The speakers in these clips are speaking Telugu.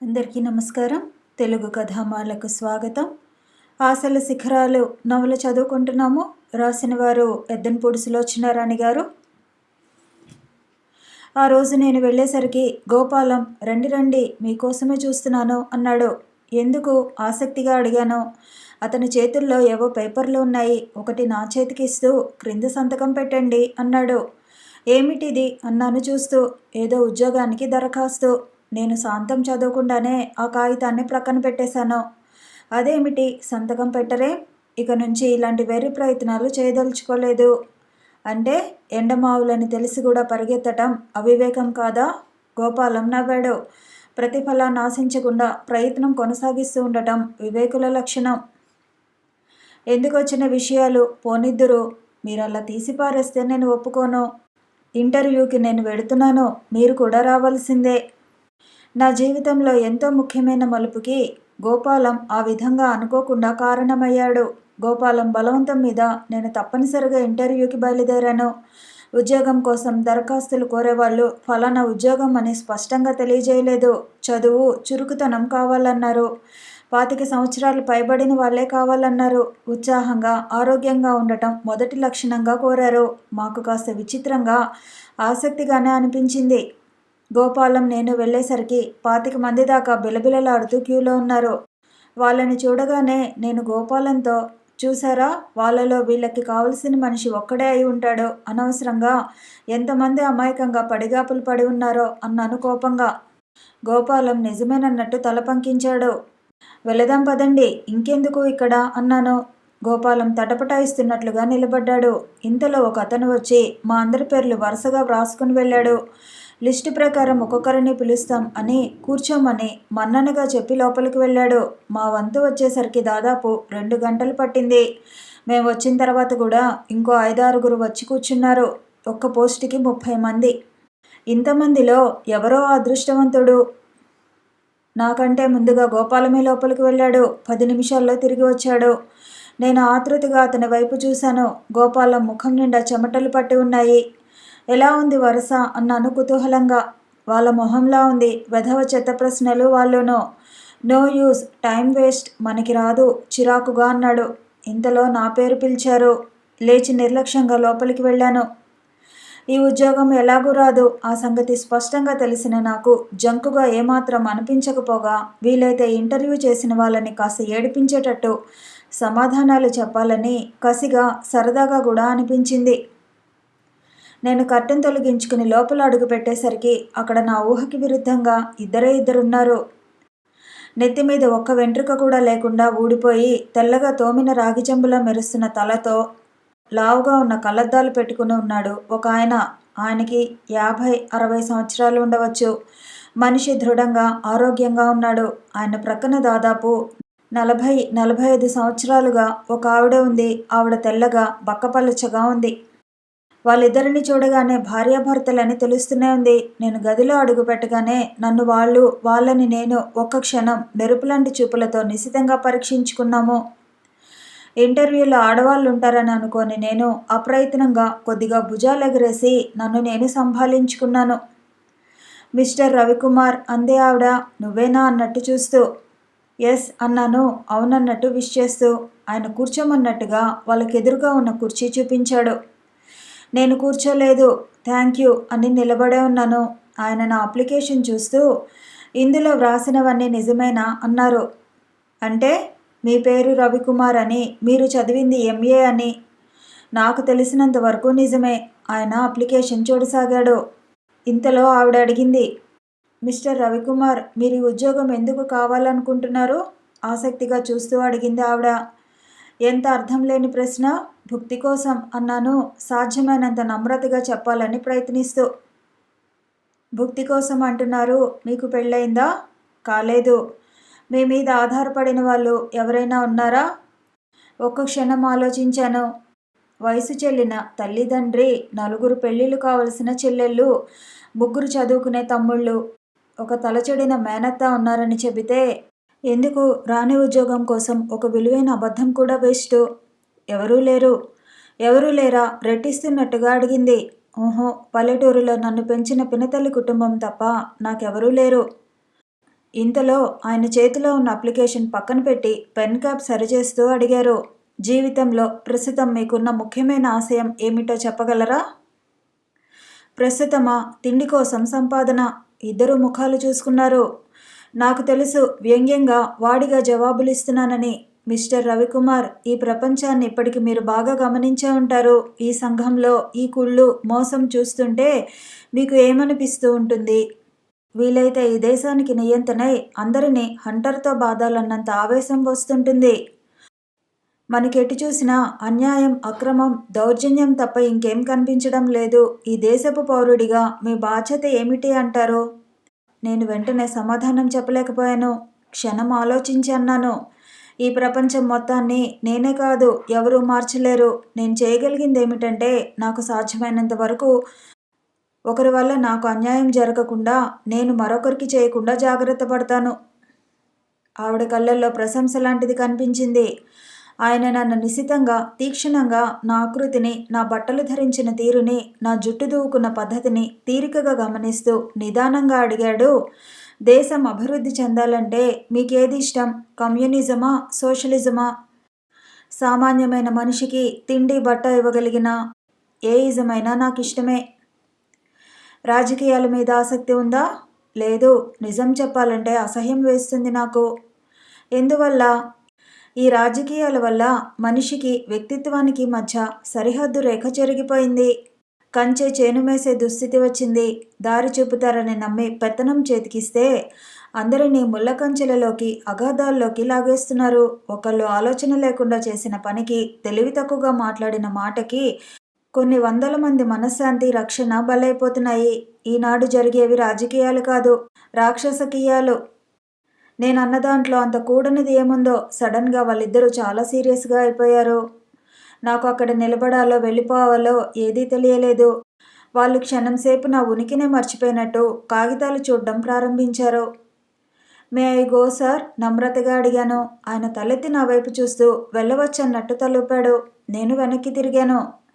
అందరికీ నమస్కారం. తెలుగు కథామాలకు స్వాగతం. ఆశల శిఖరాలు నవల చదువుకుంటున్నాము. రాసిన వారు ఎద్దనపూడి సులోచనారాణి గారు. ఆ రోజు నేను వెళ్ళేసరికి గోపాలం రండి రండి మీకోసమే చూస్తున్నాను అన్నాడు. ఎందుకు ఆసక్తిగా అడిగాను. అతని చేతుల్లో ఏవో పేపర్లు ఉన్నాయి. ఒకటి నా చేతికి ఇస్తూ క్రింద సంతకం పెట్టండి అన్నాడు. ఏమిటిది అన్నాను చూస్తూ. ఏదో ఉద్యోగానికి దరఖాస్తు. నేను శాంతం చదవకుండానే ఆ కాగితాన్ని ప్రక్కన పెట్టేశాను. అదేమిటి సంతకం పెట్టరే? ఇక నుంచి ఇలాంటి వెర్రి ప్రయత్నాలు చేయదలుచుకోలేదు. అంటే ఎండమావులని తెలిసి కూడా పరిగెత్తటం అవివేకం కాదా? గోపాలం నవ్వాడు. ప్రతిఫలాన్ని ఆశించకుండా ప్రయత్నం కొనసాగిస్తూ ఉండటం వివేకుల లక్షణం. ఎందుకొచ్చిన విషయాలు పోనిద్దురు. మీరలా తీసిపారేస్తే నేను ఒప్పుకోను. ఇంటర్వ్యూకి నేను వెడుతున్నాను. మీరు కూడా రావాల్సిందే. నా జీవితంలో ఎంతో ముఖ్యమైన మలుపుకి గోపాలం ఆ విధంగా అనుకోకుండా కారణమయ్యాడు. గోపాలం బలవంతం మీద నేను తప్పనిసరిగా ఇంటర్వ్యూకి బయలుదేరాను. ఉద్యోగం కోసం దరఖాస్తులు కోరేవాళ్ళు ఫలానా ఉద్యోగం అని స్పష్టంగా తెలియజేయలేదు. చదువు, చురుకుతనం కావాలన్నారు. 25 సంవత్సరాలు పైబడిన వాళ్ళే కావాలన్నారు. ఉత్సాహంగా, ఆరోగ్యంగా ఉండటం మొదటి లక్షణంగా కోరారు. మాకు కాస్త విచిత్రంగా, ఆసక్తిగానే అనిపించింది. గోపాలం నేను వెళ్ళేసరికి 25 మంది దాకా బిలబిలలాడుతూ క్యూలో ఉన్నారు. వాళ్ళని చూడగానే నేను గోపాలంతో, చూసారా, వాళ్ళలో వీళ్ళకి కావలసిన మనిషి ఒక్కడే అయి ఉంటాడు. అనవసరంగా ఎంతమంది అమాయకంగా పడిగాపులు పడి ఉన్నారో అన్నాను కోపంగా. గోపాలం నిజమేనన్నట్టు తల పంకించాడు. వెళదాం పదండి, ఇంకెందుకు ఇక్కడ అన్నాను. గోపాలం తటపటాయిస్తున్నట్లుగా నిలబడ్డాడు. ఇంతలో ఒక అతను వచ్చి మా అందరి పేర్లు వరుసగా వ్రాసుకుని వెళ్ళాడు. లిస్టు ప్రకారం ఒక్కొక్కరిని పిలుస్తాం అని కూర్చోమని మన్ననగా చెప్పి లోపలికి వెళ్ళాడు. మా వంతు వచ్చేసరికి దాదాపు 2 గంటలు పట్టింది. మేము వచ్చిన తర్వాత కూడా ఇంకో 5-6 వచ్చి కూర్చున్నారు. ఒక్క పోస్టుకి 30 మంది. ఇంతమందిలో ఎవరో అదృష్టవంతుడు. నాకంటే ముందుగా గోపాలమే లోపలికి వెళ్ళాడు. 10 నిమిషాల్లో తిరిగి వచ్చాడు. నేను ఆతృతగా అతని వైపు చూశాను. గోపాలం ముఖం నిండా చెమటలు పట్టి ఉన్నాయి. ఎలా ఉంది వరుస అన్నాను కుతూహలంగా. వాళ్ళ మొహంలా ఉంది. వెధవ చెత్త ప్రశ్నలు వాళ్ళును. నో యూజ్, టైం వేస్ట్, మనకి రాదు చిరాకుగా అన్నాడు. ఇంతలో నా పేరు పిలిచారు. లేచి నిర్లక్ష్యంగా లోపలికి వెళ్ళాను. ఈ ఉద్యోగం ఎలాగూ రాదు. ఆ సంగతి స్పష్టంగా తెలిసిన నాకు జంకుగా ఏమాత్రం అనిపించకపోగా వీలైతే ఇంటర్వ్యూ చేసిన వాళ్ళని కాస్త ఏడిపించేటట్టు సమాధానాలు చెప్పాలని కసిగా, సరదాగా కూడా అనిపించింది. నేను కర్టెన్ తొలగించుకుని లోపల అడుగు పెట్టేసరికి అక్కడ నా ఊహకి విరుద్ధంగా ఇద్దరున్నారు. నెత్తి మీద ఒక్క వెంట్రుక కూడా లేకుండా ఊడిపోయి తెల్లగా తోమిన రాగి చెంబులా మెరుస్తున్న తలతో లావుగా ఉన్న కళ్ళద్దాలు పెట్టుకుని ఉన్నాడు ఒక ఆయన. ఆయనకి 50-60 సంవత్సరాలు ఉండవచ్చు. మనిషి దృఢంగా, ఆరోగ్యంగా ఉన్నాడు. ఆయన ప్రక్కన దాదాపు 40-45 సంవత్సరాలుగా ఒక ఆవిడ ఉంది. ఆవిడ తెల్లగా, బక్కపలచగా ఉంది. వాళ్ళిద్దరిని చూడగానే భార్యాభర్తలని తెలుస్తూనే ఉంది. నేను గదిలో అడుగు పెట్టగానే నన్ను వాళ్ళు, వాళ్ళని నేను ఒక్క క్షణం మెరుపులాంటి చూపులతో నిశితంగా పరీక్షించుకున్నాము. ఇంటర్వ్యూలో ఆడవాళ్ళు ఉంటారని అనుకోని నేను అప్రయత్నంగా కొద్దిగా భుజాలెగరేసి నన్ను నేను సంభాళించుకున్నాను. మిస్టర్ రవికుమార్ అందే ఆవిడ. నువ్వేనా అన్నట్టు చూస్తూ. ఎస్ అన్నాను అవునన్నట్టు విష్ చేస్తూ. ఆయన కూర్చోమన్నట్టుగా వాళ్ళకెదురుగా ఉన్న కుర్చీ చూపించాడు. నేను కూర్చోలేదు. థ్యాంక్ యూ అని నిలబడే ఉన్నాను. ఆయన నా అప్లికేషన్ చూస్తూ, ఇందులో వ్రాసినవన్నీ నిజమేనా అన్నారు. అంటే మీ పేరు రవికుమార్ అని, మీరు చదివింది MA అని. నాకు తెలిసినంత వరకు నిజమే. ఆయన అప్లికేషన్ చూడసాగాడు. ఇంతలో ఆవిడ అడిగింది, మిస్టర్ రవికుమార్, మీరు ఈ ఉద్యోగం ఎందుకు కావాలనుకుంటున్నారు? ఆసక్తిగా చూస్తూ అడిగింది ఆవిడ. ఎంత అర్థం లేని ప్రశ్న. భుక్తి కోసం అన్నాను సాధ్యమైనంత నమ్రతగా చెప్పాలని ప్రయత్నిస్తూ. భుక్తి కోసం అంటున్నారు. మీకు పెళ్ళయిందా? కాలేదు. మీ మీద ఆధారపడిన వాళ్ళు ఎవరైనా ఉన్నారా? ఒక్క క్షణం ఆలోచించాను. వయసు చెల్లిన తల్లిదండ్రి, 4 పెళ్ళిళ్ళు కావలసిన చెల్లెళ్ళు, 3 చదువుకునే తమ్ముళ్ళు, ఒక తలచెడిన మేనత్త ఉన్నారని చెబితే ఎందుకు రాని ఉద్యోగం కోసం ఒక విలువైన అబద్ధం కూడా వేస్ట్. ఎవరూ లేరా రెట్టిస్తున్నట్టుగా అడిగింది. ఓహో, పల్లెటూరులో నన్ను పెంచిన పినతల్లి కుటుంబం తప్ప నాకెవరూ లేరు. ఇంతలో ఆయన చేతిలో ఉన్న అప్లికేషన్ పక్కన పెట్టి పెన్ క్యాప్ సరిచేస్తూ అడిగారు. జీవితంలో ప్రస్తుతం మీకున్న ముఖ్యమైన ఆశయం ఏమిటో చెప్పగలరా? ప్రస్తుతమా? తిండి కోసం సంపాదన. ఇద్దరు ముఖాలు చూసుకున్నారు. నాకు తెలుసు, వ్యంగ్యంగా వాడిగా జవాబులిస్తున్నానని. మిస్టర్ రవికుమార్, ఈ ప్రపంచాన్ని ఇప్పటికి మీరు బాగా గమనించే ఉంటారు. ఈ సంఘంలో ఈ కుళ్ళు, మోసం చూస్తుంటే మీకు ఏమనిపిస్తూ ఉంటుంది? వీలైతే ఈ దేశానికి నియంతనై అందరినీ హంటర్తో బాధాలన్నంత ఆవేశం వస్తుంటుంది. మనకెటు చూసినా అన్యాయం, అక్రమం, దౌర్జన్యం తప్ప ఇంకేం కనిపించడం లేదు. ఈ దేశపు పౌరుడిగా మీ బాధ్యత ఏమిటి అంటారు? నేను వెంటనే సమాధానం చెప్పలేకపోయాను. క్షణం ఆలోచించి అన్నాను. ఈ ప్రపంచం మొత్తాన్ని నేనే కాదు, ఎవరూ మార్చలేరు. నేను చేయగలిగింది ఏమిటంటే, నాకు సాధ్యమైనంత వరకు ఒకరి వల్ల నాకు అన్యాయం జరగకుండా నేను మరొకరికి చేయకుండా జాగ్రత్త పడతాను. ఆవిడ కళ్ళల్లో ప్రశంస లాంటిది కనిపించింది. ఆయన నన్ను నిశితంగా, తీక్షణంగా, నా ఆకృతిని, నా బట్టలు ధరించిన తీరుని, నా జుట్టు దూవుకున్న పద్ధతిని తీరికగా గమనిస్తూ నిదానంగా అడిగాడు. దేశం అభివృద్ధి చెందాలంటే మీకేది ఇష్టం? కమ్యూనిజమా, సోషలిజమా? సామాన్యమైన మనిషికి తిండి బట్ట ఇవ్వగలిగిన ఏ ఇజమైనా నాకు ఇష్టమే. రాజకీయాల మీద ఆసక్తి ఉందా? లేదు. నిజం చెప్పాలంటే అసహ్యం వేస్తుంది నాకు. ఎందువల్ల? ఈ రాజకీయాల వల్ల మనిషికి, వ్యక్తిత్వానికి మధ్య సరిహద్దు రేఖ చెరిగిపోయింది. కంచె చేనుమేసే దుస్థితి వచ్చింది. దారి చూపుతారని నమ్మి పెత్తనం చేతికిస్తే అందరినీ ముళ్ళ కంచెలలోకి, అగాధాల్లోకి లాగేస్తున్నారు. ఒకళ్ళు ఆలోచన లేకుండా చేసిన పనికి, తెలివి తక్కువగా మాట్లాడిన మాటకి కొన్ని వందల మంది మనశ్శాంతి, రక్షణ బలైపోతున్నాయి. ఈనాడు జరిగేవి రాజకీయాలు కాదు, రాక్షసకీయాలు. నేను అన్న దాంట్లో అంత కూడనిది ఏముందో? సడన్గా వాళ్ళిద్దరూ చాలా సీరియస్గా అయిపోయారు. నాకు అక్కడ నిలబడాలో వెళ్ళిపోవాలో ఏదీ తెలియలేదు. వాళ్ళు క్షణంసేపు నా ఉనికినే మర్చిపోయినట్టు కాగితాలు చూడడం ప్రారంభించారు. May I go sir? నమ్రతగా అడిగాను. ఆయన తలెత్తి నా వైపు చూస్తూ వెళ్ళవచ్చన్నట్టు తలూపాడు. నేను వెనక్కి తిరిగాను.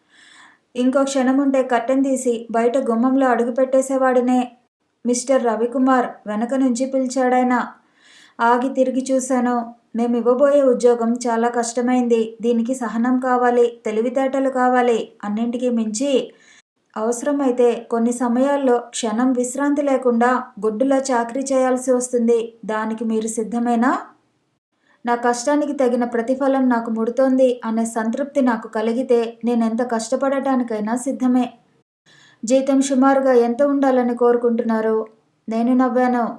ఇంకో క్షణముంటే కట్టెన్ తీసి బయట గుమ్మంలో అడుగు పెట్టేసేవాడినే. మిస్టర్ రవికుమార్ వెనక నుంచి పిలిచాడాయన. ఆగి తిరిగి చూశాను. మేమివ్వబోయే ఉద్యోగం చాలా కష్టమైంది. దీనికి సహనం కావాలి, తెలివితేటలు కావాలి. అన్నింటికీ మించి అవసరమైతే కొన్ని సమయాల్లో క్షణం విశ్రాంతి లేకుండా గుడ్డులా చాకరీ చేయాల్సి వస్తుంది. దానికి మీరు సిద్ధమేనా? నా కష్టానికి తగిన ప్రతిఫలం నాకు ముడుతోంది అనే సంతృప్తి నాకు కలిగితే నేనెంత కష్టపడటానికైనా సిద్ధమే. జీతం సుమారుగా ఎంత ఉండాలని కోరుకుంటున్నారు? నేను నవ్వాను.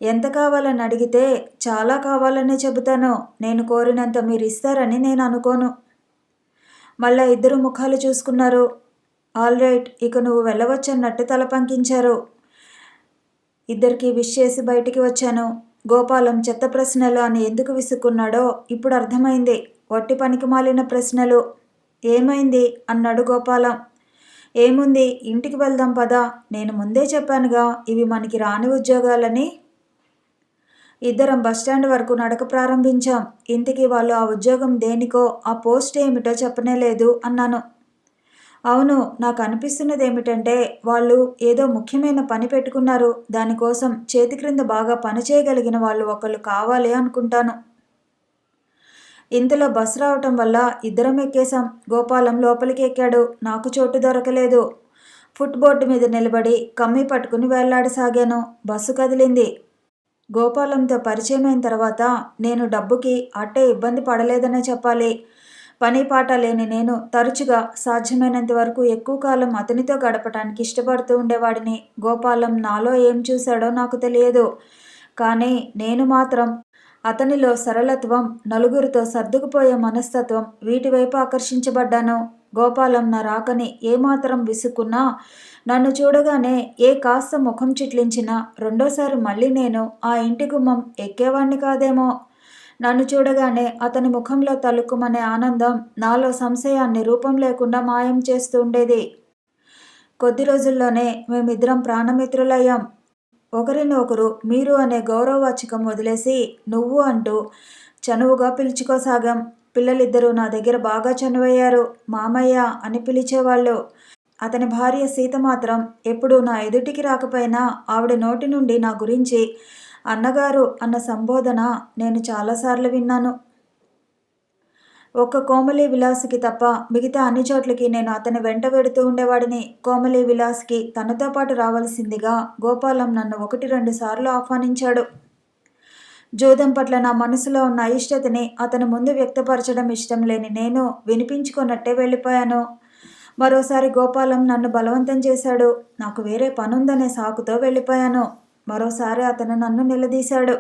ఎంత కావాలని అడిగితే చాలా కావాలనే చెబుతాను. నేను కోరినంత మీరు ఇస్తారని నేను అనుకోను. మళ్ళా ఇద్దరు ముఖాలు చూసుకున్నారు. ఆల్ రైట్, ఇక నువ్వు వెళ్ళవచ్చన్నట్టు తల పంకించారు. ఇద్దరికి విష్ చేసి బయటికి వచ్చాను. గోపాలం చెత్త ప్రశ్నలు అని ఎందుకు విసుక్కున్నాడో ఇప్పుడు అర్థమైంది. వట్టి పనికి మాలిన ప్రశ్నలు. ఏమైంది అన్నాడు గోపాలం. ఏముంది, ఇంటికి వెళ్దాం పదా. నేను ముందే చెప్పానుగా ఇవి మనకి రాని ఉద్యోగాలని. ఇద్దరం బస్టాండ్ వరకు నడక ప్రారంభించాం. ఇంతకీ వాళ్ళు ఆ ఉద్యోగం దేనికో, ఆ పోస్ట్ ఏమిటో చెప్పనేలేదు అన్నాను. అవును, నాకు అనిపిస్తున్నది ఏమిటంటే వాళ్ళు ఏదో ముఖ్యమైన పని పెట్టుకున్నారు. దానికోసం చేతి క్రింద బాగా పని చేయగలిగిన వాళ్ళు ఒకళ్ళు కావాలి అనుకుంటాను. ఇంతలో బస్ రావటం వల్ల ఇద్దరం ఎక్కేశాం. గోపాలం లోపలికి ఎక్కాడు. నాకు చోటు దొరకలేదు. ఫుట్బోర్డు మీద నిలబడి కమ్మి పట్టుకుని వేళ్లాడసాగాను. బస్సు కదిలింది. గోపాలంతో పరిచయమైన తర్వాత నేను డబ్బుకి అట్టే ఇబ్బంది పడలేదనే చెప్పాలి. పని పాట లేని నేను తరచుగా సాధ్యమైనంత వరకు ఎక్కువ కాలం అతనితో గడపటానికి ఇష్టపడుతూ ఉండేవాడిని. గోపాలం నాలో ఏం చూశాడో నాకు తెలియదు. కానీ నేను మాత్రం అతనిలో సరళత్వం, నలుగురితో సర్దుకుపోయే మనస్తత్వం, వీటి వైపు ఆకర్షించబడ్డాను. గోపాలం నా రాకని ఏమాత్రం విసుక్కున్నా, నన్ను చూడగానే ఏ కాస్త ముఖం చిట్లించినా రెండోసారి మళ్ళీ నేను ఆ ఇంటి గుమ్మం ఎక్కేవాణ్ణి కాదేమో. నన్ను చూడగానే అతని ముఖంలో తలుక్కుమనే ఆనందం నాలో సంశయాన్ని రూపం లేకుండా మాయం చేస్తూ ఉండేది. కొద్ది రోజుల్లోనే మేమిద్దరం ప్రాణమిత్రులయ్యాం. ఒకరిని ఒకరు మీరు అనే గౌరవవాచకం వదిలేసి నువ్వు అంటూ చనువుగా పిలుచుకోసాగాం. పిల్లలిద్దరూ నా దగ్గర బాగా చనువయ్యారు. మామయ్య అని పిలిచేవాళ్ళు. అతని భార్య సీత మాత్రం ఎప్పుడూ నా ఎదుటికి రాకపోయినా ఆవిడ నోటి నుండి నా గురించి అన్నగారు అన్న సంబోధన నేను చాలాసార్లు విన్నాను. ఒక్క కోమలి విలాస్కి తప్ప మిగతా అన్ని చోట్లకి నేను అతని వెంట వెడుతూ ఉండేవాడిని. కోమలి విలాస్కి తనతో పాటు రావాల్సిందిగా గోపాలం నన్ను 1-2 సార్లు ఆహ్వానించాడు. జూదం పట్ల నా మనసులో ఉన్న అయిష్టతని అతని ముందు వ్యక్తపరచడం ఇష్టం లేని నేను వినిపించుకున్నట్టే వెళ్ళిపోయాను. మరోసారి గోపాలం నన్ను బలవంతం చేశాడు. నాకు వేరే పనుందనే సాకుతో వెళ్ళిపోయాను. మరోసారి అతను నన్ను నిలదీశాడు.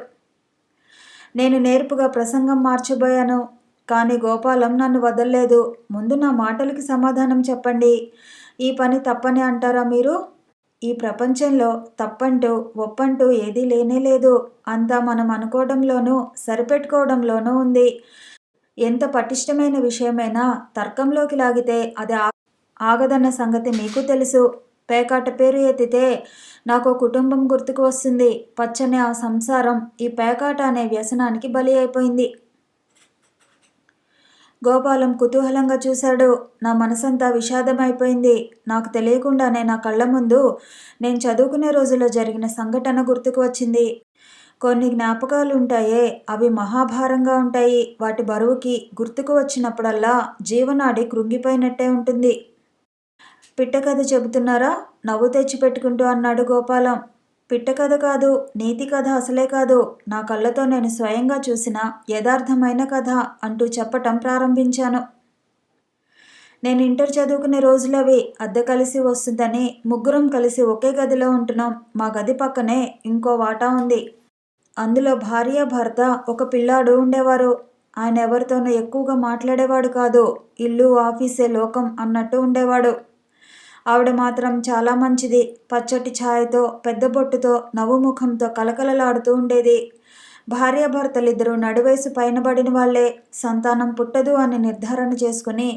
నేను నేర్పుగా ప్రసంగం మార్చబోయాను. కానీ గోపాలం నన్ను వదల్లేదు. ముందు నా మాటలకి సమాధానం చెప్పండి. ఈ పని తప్పని అంటారా మీరు? ఈ ప్రపంచంలో తప్పంటూ ఒప్పంటూ ఏదీ లేనేలేదు. అంతా మనం అనుకోవడంలోనూ సరిపెట్టుకోవడంలోనూ ఉంది. ఎంత పటిష్టమైన విషయమైనా తర్కంలోకి లాగితే అది ఆగదన్న సంగతి మీకు తెలుసు. పేకాట పేరు ఎత్తితే నాకు కుటుంబం గుర్తుకు వస్తుంది. పచ్చని ఆ సంసారం ఈ పేకాట అనే వ్యసనానికి బలి అయిపోయింది. గోపాలం కుతూహలంగా చూశాడు. నా మనసంతా విషాదమైపోయింది. నాకు తెలియకుండానే నా కళ్ళ ముందు నేను చదువుకునే రోజుల్లో జరిగిన సంఘటన గుర్తుకు వచ్చింది. కొన్ని జ్ఞాపకాలు ఉంటాయే, అవి మహాభారంగా ఉంటాయి. వాటి బరువుకి గుర్తుకు వచ్చినప్పుడల్లా జీవనాడి కృంగిపోయినట్టే ఉంటుంది. పిట్ట కథ చెబుతున్నారా? నవ్వు తెచ్చిపెట్టుకుంటూ అన్నాడు గోపాలం. పిట్ట కథ కాదు, నీతి కథ అసలే కాదు. నా కళ్ళతో నేను స్వయంగా చూసిన యథార్థమైన కథ అంటూ చెప్పటం ప్రారంభించాను. నేను ఇంటర్ చదువుకునే రోజులవి. అద్దె కలిసి వస్తుందని ముగ్గురం కలిసి ఒకే గదిలో ఉంటున్నాం. మా గది పక్కనే ఇంకో వాటా ఉంది. అందులో భార్య భర్త ఒక పిల్లాడు ఉండేవారు. ఆయన ఎవరితోనూ ఎక్కువగా మాట్లాడేవాడు కాదు. ఇల్లు ఆఫీసే లోకం అన్నట్టు ఉండేవాడు. ఆవిడ మాత్రం చాలా మంచిది. పచ్చటి ఛాయతో పెద్ద బొట్టుతో నవ్వుముఖంతో కలకలలాడుతూ ఉండేది. భార్యాభర్తలిద్దరూ నడివయసు పైనబడిన వాళ్లే. సంతానం పుట్టదు అని నిర్ధారణ చేసుకుని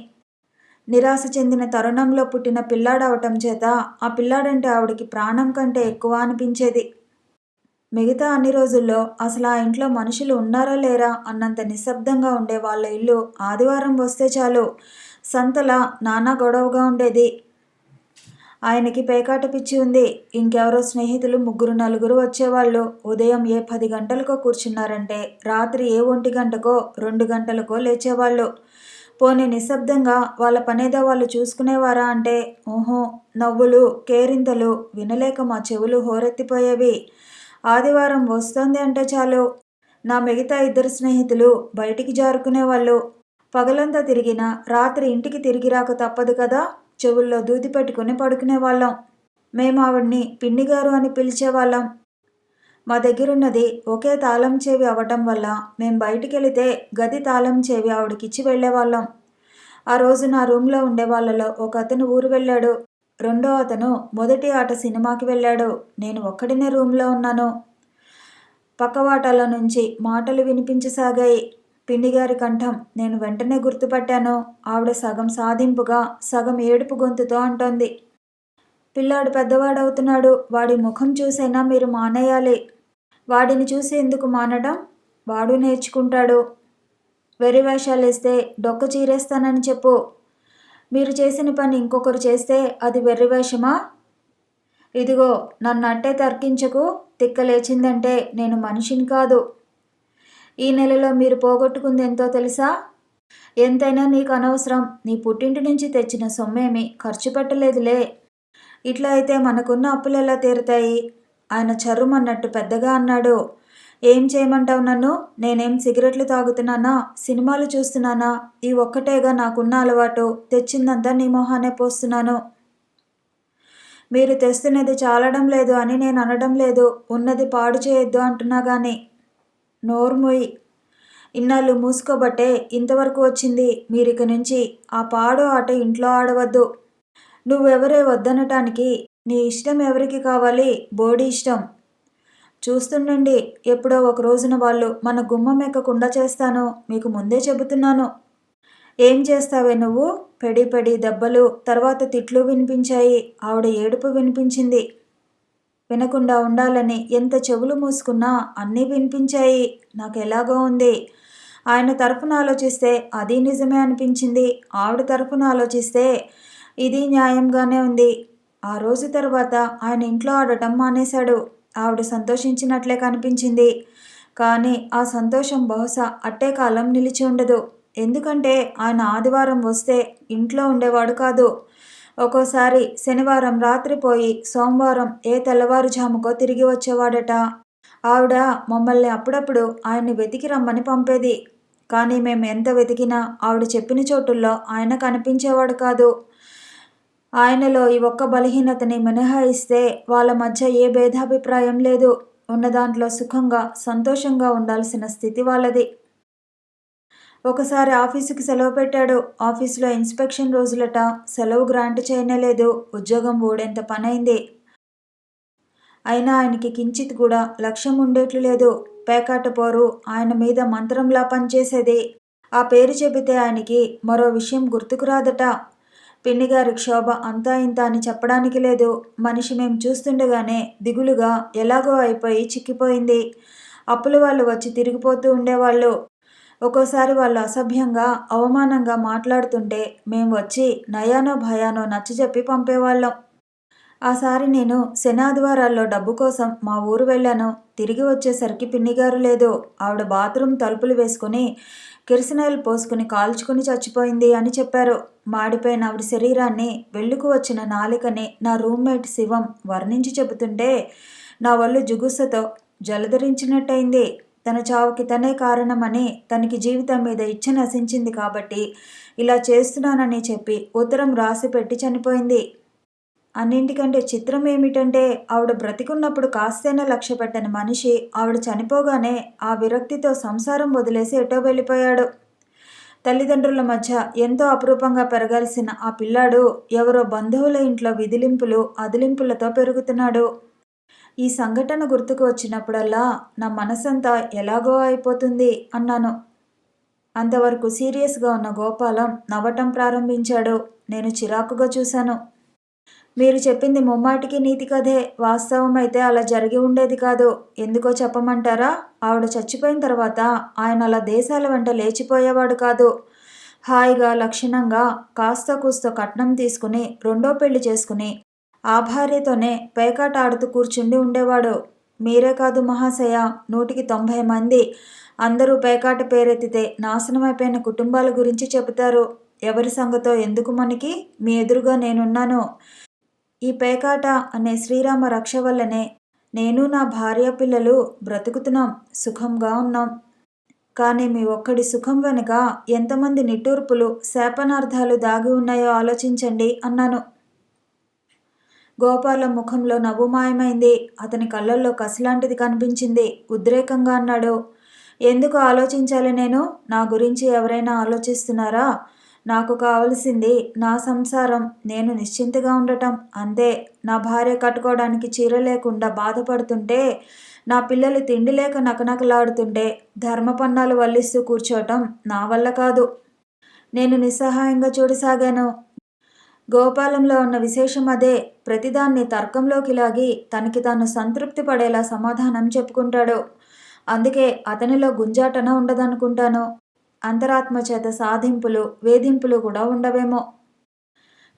నిరాశ చెందిన తరుణంలో పుట్టిన పిల్లాడవటం చేత ఆ పిల్లాడంటే ఆవిడికి ప్రాణం కంటే ఎక్కువ అనిపించేది. మిగతా అన్ని రోజుల్లో అసలు ఆ ఇంట్లో మనుషులు ఉన్నారా లేరా అన్నంత నిశ్శబ్దంగా ఉండే వాళ్ళ ఇల్లు ఆదివారం వస్తే చాలు సంతలా నానా గొడవగా ఉండేది. ఆయనకి పేకాట పిచ్చి ఉంది. ఇంకెవరో స్నేహితులు 3-4 వచ్చేవాళ్ళు. ఉదయం ఏ 10 గంటలకో కూర్చున్నారంటే రాత్రి ఏ 1 గంటకో 2 గంటలకో లేచేవాళ్ళు. పోనీ నిశ్శబ్దంగా వాళ్ళ పనేదో వాళ్ళు చూసుకునేవారా అంటే ఊహో. నవ్వులు కేరింతలు వినలేక మా చెవులు హోరెత్తిపోయేవి. ఆదివారం వస్తోంది అంటే చాలు నా మిగతా 2 స్నేహితులు బయటికి జారుకునేవాళ్ళు. పగలంతా తిరిగినా రాత్రి ఇంటికి తిరిగి రాక తప్పదు కదా. చెవుల్లో దూది పెట్టుకుని పడుకునేవాళ్ళం. మేము ఆవిడ్ని పిన్నిగారు అని పిలిచేవాళ్ళం. మా దగ్గరున్నది ఒకే తాళం చెవి అవ్వటం వల్ల మేం బయటికెళితే గది తాళం చెవి ఆవిడకిచ్చి వెళ్ళేవాళ్ళం. ఆ రోజు నా రూమ్లో ఉండే వాళ్ళలో ఒక అతను ఊరు వెళ్ళాడు. రెండో అతను మొదటి ఆట సినిమాకి వెళ్ళాడు. నేను ఒక్కడినే రూమ్లో ఉన్నాను. పక్కవాటాల నుంచి మాటలు వినిపించసాగాయి. పిన్నిగారి కంఠం నేను వెంటనే గుర్తుపట్టాను. ఆవిడ సగం సాధింపుగా సగం ఏడుపు గొంతుతో అంటోంది. పిల్లాడు పెద్దవాడవుతున్నాడు. వాడి ముఖం చూసైనా మీరు మానేయాలి. వాడిని చూసి ఎందుకు మానడం? వాడు నేర్చుకుంటాడు. వెర్రివేషాలేస్తే డొక్క చీరేస్తానని చెప్పు. మీరు చేసిన పని ఇంకొకరు చేస్తే అది వెర్రివేషమా? ఇదిగో నన్నట్టే తర్కించకు. తిక్కలేచిందంటే నేను మనిషిని కాదు. ఈ నెలలో మీరు పోగొట్టుకుంది ఎంతో తెలుసా? ఎంతైనా నీకు అనవసరం. నీ పుట్టింటి నుంచి తెచ్చిన సొమ్మేమి ఖర్చు పెట్టలేదులే. ఇట్లా అయితే మనకున్న అప్పులు ఎలా తీరుతాయి? ఆయన చర్రుమన్నట్టు పెద్దగా అన్నాడు. ఏం చేయమంటావు నన్ను? నేనేం సిగరెట్లు తాగుతున్నానా, సినిమాలు చూస్తున్నానా? ఈ ఒక్కటేగా నాకున్న అలవాటు. తెచ్చిందంతా నీ మొహానే పోస్తున్నాను. మీరు తెస్తున్నది చాలడం లేదు అని నేను అనడం లేదు. ఉన్నది పాడు చేయొద్దు అంటున్నా గాని. నోర్ముయ్. ఇన్నాళ్ళు మూసుకోబట్టే ఇంతవరకు వచ్చింది. మీరిక నుంచి ఆ పాడు ఆట ఇంట్లో ఆడవద్దు. నువ్వెవరే వద్దనటానికి? నీ ఇష్టం ఎవరికి కావాలి? బోడి ఇష్టం. చూస్తుండండి. ఎప్పుడో ఒక రోజున వాళ్ళు మన గుమ్మం ఎక్కకుండా చేస్తాను. మీకు ముందే చెబుతున్నాను. ఏం చేస్తావే నువ్వు? పెడి పెడి దెబ్బలు, తర్వాత తిట్లు వినిపించాయి. ఆవిడ ఏడుపు వినిపించింది. వినకుండా ఉండాలని ఎంత చెవులు మూసుకున్నా అన్నీ వినిపించాయి. నాకు ఎలాగో ఉంది. ఆయన తరఫున ఆలోచిస్తే అది నిజమే అనిపించింది. ఆవిడ తరఫున ఆలోచిస్తే ఇది న్యాయంగానే ఉంది. ఆ రోజు తర్వాత ఆయన ఇంట్లో ఆడటం మానేశాడు. ఆవిడ సంతోషించినట్లే కనిపించింది. కానీ ఆ సంతోషం బహుశా అట్టే కాలం నిలిచి ఉండదు. ఎందుకంటే ఆయన ఆదివారం వస్తే ఇంట్లో ఉండేవాడు కాదు. ఒక్కోసారి శనివారం రాత్రి పోయి సోమవారం ఏ తెల్లవారుజాముకో తిరిగి వచ్చేవాడట. ఆవిడ మమ్మల్ని అప్పుడప్పుడు ఆయన్ని వెతికి రమ్మని పంపేది. కానీ మేము ఎంత వెతికినా ఆవిడ చెప్పిన చోటుల్లో ఆయన కనిపించేవాడు కాదు. ఆయనలో ఈ ఒక్క బలహీనతని మినహాయిస్తే వాళ్ళ మధ్య ఏ భేదాభిప్రాయం లేదు. ఉన్న దాంట్లో సుఖంగా సంతోషంగా ఉండాల్సిన స్థితి వాళ్ళది. ఒకసారి ఆఫీసుకి సెలవు పెట్టాడు. ఆఫీసులో ఇన్స్పెక్షన్ రోజులట. సెలవు గ్రాంట్ చేయనేలేదు. ఉద్యోగం ఊడేంత పనైంది. అయినా ఆయనకి కించిత్ కూడా లక్ష్యం ఉండేట్లు లేదు. పేకాట పోరు ఆయన మీద మంత్రంలా పనిచేసేది. ఆ పేరు చెబితే ఆయనకి మరో విషయం గుర్తుకు రాదట. పిన్నిగారి క్షోభ అంతా ఇంత అని చెప్పడానికి లేదు. మనిషి మేం చూస్తుండగానే దిగులుగా ఎలాగో అయిపోయి చిక్కిపోయింది. అప్పుల వాళ్ళు వచ్చి తిరిగిపోతూ ఉండేవాళ్ళు. ఒక్కోసారి వాళ్ళు అసభ్యంగా అవమానంగా మాట్లాడుతుంటే మేం వచ్చి నయానో భయానో నచ్చజెప్పి పంపేవాళ్ళం. ఆసారి నేను శనాదివారాల్లో డబ్బు కోసం మా ఊరు వెళ్ళాను. తిరిగి వచ్చేసరికి పిన్నిగారు లేదు. ఆవిడ బాత్రూమ్ తలుపులు వేసుకుని కిరసనాయిల్ పోసుకుని కాల్చుకుని చచ్చిపోయింది అని చెప్పారు. మాడిపోయిన ఆవిడ శరీరాన్ని, వెళ్లుకు వచ్చిన నాలికని నా రూమ్మేట్ శివం వర్ణించి చెబుతుంటే నా ఒళ్ళు జుగుస్సతో జలధరించినట్టయింది. తన చావుకి తనే కారణమని, తనకి జీవితం మీద ఇచ్చ నశించింది కాబట్టి ఇలా చేస్తున్నానని చెప్పి ఉత్తరం రాసి పెట్టి చనిపోయింది. అన్నింటికంటే చిత్రం ఏమిటంటే ఆవిడ బ్రతికున్నప్పుడు కాస్తైనా లక్ష్య పెట్టని మనిషి ఆవిడ చనిపోగానే ఆ విరక్తితో సంసారం వదిలేసి ఎటో వెళ్ళిపోయాడు. తల్లిదండ్రుల మధ్య ఎంతో అపురూపంగా పెరగాల్సిన ఆ పిల్లాడు ఎవరో బంధువుల ఇంట్లో విదిలింపులు అదిలింపులతో పెరుగుతున్నాడు. ఈ సంఘటన గుర్తుకు వచ్చినప్పుడల్లా నా మనసంతా ఎలాగో అయిపోతుంది అన్నాను. అంతవరకు సీరియస్గా ఉన్న గోపాలం నవ్వటం ప్రారంభించాడు. నేను చిరాకుగా చూశాను. మీరు చెప్పింది ముమ్మాటికి నీతి కథే. వాస్తవమైతే అలా జరిగి ఉండేది కాదు. ఎందుకో చెప్పమంటారా? ఆవిడ చచ్చిపోయిన తర్వాత ఆయన అలా దేశాల వెంట లేచిపోయేవాడు కాదు. హాయిగా లక్షణంగా కాస్త కూస్తో కట్నం తీసుకుని రెండో పెళ్లి చేసుకుని ఆ భార్యతోనే పేకాట ఆడుతూ కూర్చుండి ఉండేవాడు. మీరే కాదు మహాశయ, 190 మంది అందరూ పేకాట పేరెత్తితే నాశనమైపోయిన కుటుంబాల గురించి చెబుతారు. ఎవరి సంగతో ఎందుకు మనకి? మీ ఎదురుగా నేనున్నాను. ఈ పేకాట అనే శ్రీరామ రక్ష వల్లనే నేను నా భార్య పిల్లలు బ్రతుకుతున్నాం, సుఖంగా ఉన్నాం. కానీ మీ ఒక్కడి సుఖం వెనుక ఎంతమంది నిట్టూర్పులు, శాపనార్థాలు దాగి ఉన్నాయో ఆలోచించండి అన్నాను. గోపాలం ముఖంలో నవ్వు మాయమైంది. అతని కళ్ళల్లో కసిలాంటిది కనిపించింది. ఉద్రేకంగా అన్నాడు, ఎందుకు ఆలోచించాలి నేను? నా గురించి ఎవరైనా ఆలోచిస్తున్నారా? నాకు కావలసింది నా సంసారం, నేను నిశ్చింతగా ఉండటం అంతే. నా భార్య కట్టుకోవడానికి చీర లేకుండా బాధపడుతుంటే, నా పిల్లలు తిండి లేక నకనకలాడుతుంటే ధర్మపన్నాలు వల్లిస్తూ కూర్చోవటం నా వల్ల కాదు. నేను నిస్సహాయంగా చూడసాగాను. గోపాలంలో ఉన్న విశేషం అదే. ప్రతిదాన్ని తర్కంలోకి లాగి తనకి తాను సంతృప్తి పడేలా సమాధానం చెప్పుకుంటాడు. అందుకే అతనిలో గుంజాటన ఉండదనుకుంటాను. అంతరాత్మ చేత సాధింపులు, వేధింపులు కూడా ఉండవేమో.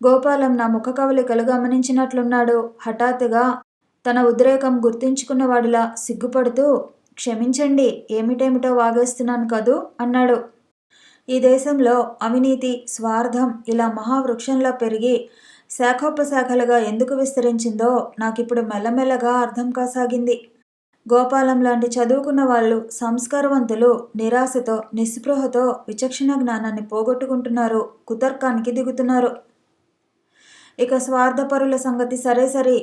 గోపాలం నా ముఖ కవలికలు గమనించినట్లున్నాడు. హఠాత్తుగా తన ఉద్రేకం గుర్తించుకున్నవాడిలా సిగ్గుపడుతూ, క్షమించండి, ఏమిటేమిటో వాగేస్తున్నాను కదూ అన్నాడు. ఈ దేశంలో అవినీతి, స్వార్థం ఇలా మహావృక్షంలా పెరిగి శాఖోపశాఖలుగా ఎందుకు విస్తరించిందో నాకిప్పుడు మెల్లమెల్లగా అర్థం కాసాగింది. గోపాలం లాంటి చదువుకున్న వాళ్ళు, సంస్కారవంతులు నిరాశతో, నిస్పృహతో విచక్షణ జ్ఞానాన్ని పోగొట్టుకుంటున్నారు, కుతర్కానికి దిగుతున్నారు. ఇక స్వార్థపరుల సంగతి సరే సరి.